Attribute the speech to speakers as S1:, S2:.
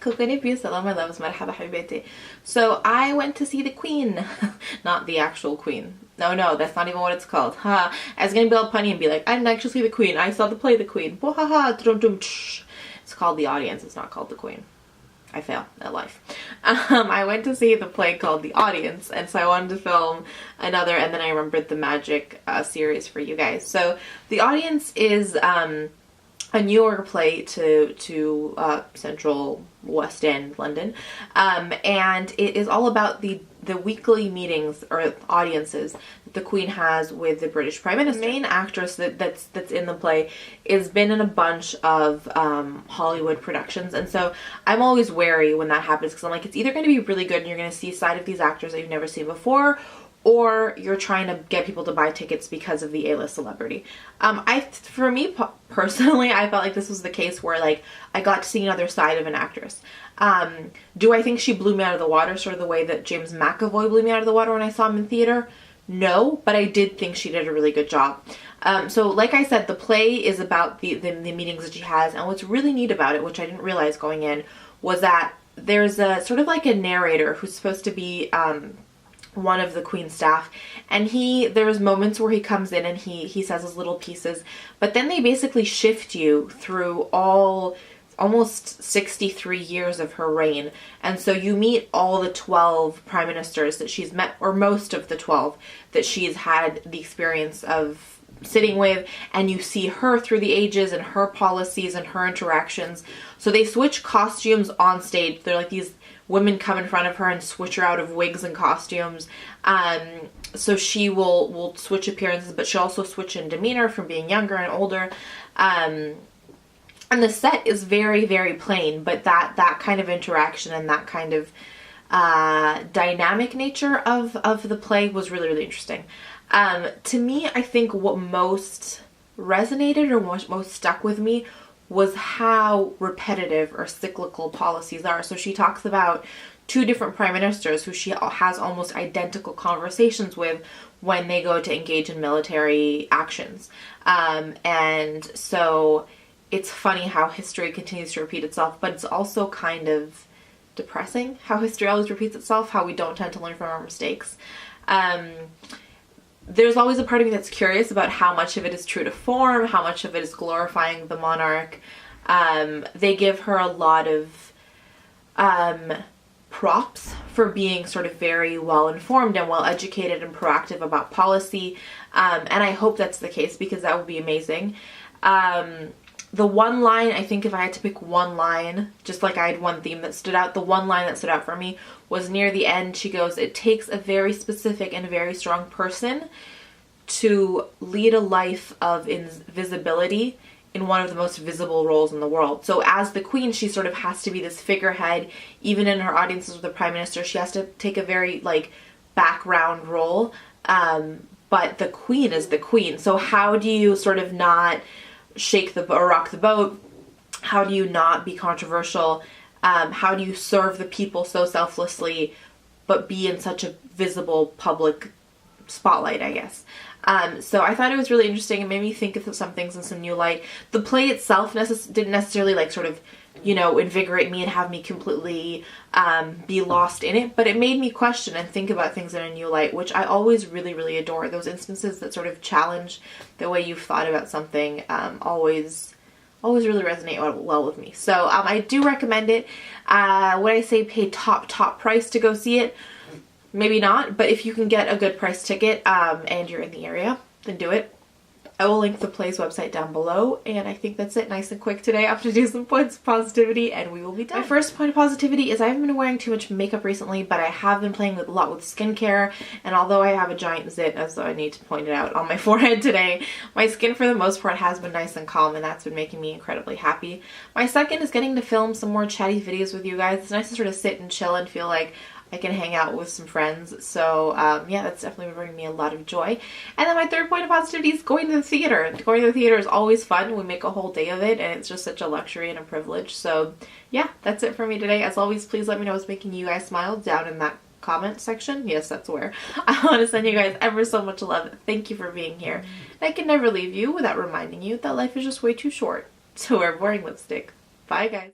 S1: Coco Salam, my loves, marhaba habibati. So I went to see the Queen. Not the actual Queen. No, that's not even what it's called. Ha! I was gonna be all punny and be like, I didn't actually see the Queen. I saw the play The Queen. It's called The Audience. It's not called The Queen. I fail at life. I went to see the play called The Audience, and so I wanted to film another, and then I remembered the Magic series for you guys. So The Audience is a newer play to Central West End, London, and it is all about the weekly meetings or audiences that the Queen has with the British Prime Minister. The main actress that's in the play has been in a bunch of Hollywood productions, and so I'm always wary when that happens because I'm like, it's either going to be really good and you're going to see a side of these actors that you've never seen before, or you're trying to get people to buy tickets because of the A-list celebrity. For me personally, I felt like this was the case where like I got to see another side of an actress. Do I think she blew me out of the water sort of the way that James McAvoy blew me out of the water when I saw him in theater? No, but I did think she did a really good job. So like I said, the play is about the meetings that she has, and what's really neat about it, which I didn't realize going in, was that there's a sort of like a narrator who's supposed to be one of the Queen's staff, and there's moments where he comes in and he says his little pieces, but then they basically shift you through almost 63 years of her reign, and so you meet all the 12 prime ministers that she's met, or most of the 12 that she's had the experience of sitting with, and you see her through the ages and her policies and her interactions. So they switch costumes on stage. They're like these women come in front of her and switch her out of wigs and costumes. So she will switch appearances, but she'll also switch in demeanor from being younger and older. And the set is very, very plain, but that kind of interaction and that kind of dynamic nature of the play was really, really interesting. To me, I think what most resonated or most stuck with me was how repetitive or cyclical policies are. So she talks about two different prime ministers who she has almost identical conversations with when they go to engage in military actions. And so it's funny how history continues to repeat itself, but it's also kind of depressing how history always repeats itself, how we don't tend to learn from our mistakes. There's always a part of me that's curious about how much of it is true to form, how much of it is glorifying the monarch. They give her a lot of props for being sort of very well informed and well educated and proactive about policy, and I hope that's the case because that would be amazing. The one line, I think if I had to pick one line, just like I had one theme that stood out, the one line that stood out for me was near the end. She goes, "It takes a very specific and very strong person to lead a life of invisibility in one of the most visible roles in the world." So as the Queen, she sort of has to be this figurehead. Even in her audiences with the Prime Minister, she has to take a very like background role. But the Queen is the Queen. So how do you sort of not shake or rock the boat? How do you not be controversial? How do you serve the people so selflessly but be in such a visible public spotlight, I guess? So I thought it was really interesting. It made me think of some things in some new light. The play itself didn't necessarily like sort of, you know, invigorate me and have me completely be lost in it, but it made me question and think about things in a new light, which I always really, really adore. Those instances that sort of challenge the way you've thought about something always really resonate well with me. So I do recommend it. Would I say pay top price to go see it? Maybe not, but if you can get a good price ticket and you're in the area, then do it. I will link the play's website down below, and I think that's it. Nice and quick today. I have to do some points of positivity and we will be done. My first point of positivity is I haven't been wearing too much makeup recently, but I have been playing a lot with skincare, and although I have a giant zit, as though I need to point it out, on my forehead today, my skin for the most part has been nice and calm, and that's been making me incredibly happy. My second is getting to film some more chatty videos with you guys. It's nice to sort of sit and chill and feel like I can hang out with some friends. So yeah, that's definitely bringing me a lot of joy. And then my third point of positivity is going to the theater. Going to the theater is always fun. We make a whole day of it, and it's just such a luxury and a privilege. So yeah, that's it for me today. As always, please let me know what's making you guys smile down in that comment section. Yes, that's where. I want to send you guys ever so much love. Thank you for being here. And I can never leave you without reminding you that life is just way too short to wear boring lipstick. Bye guys.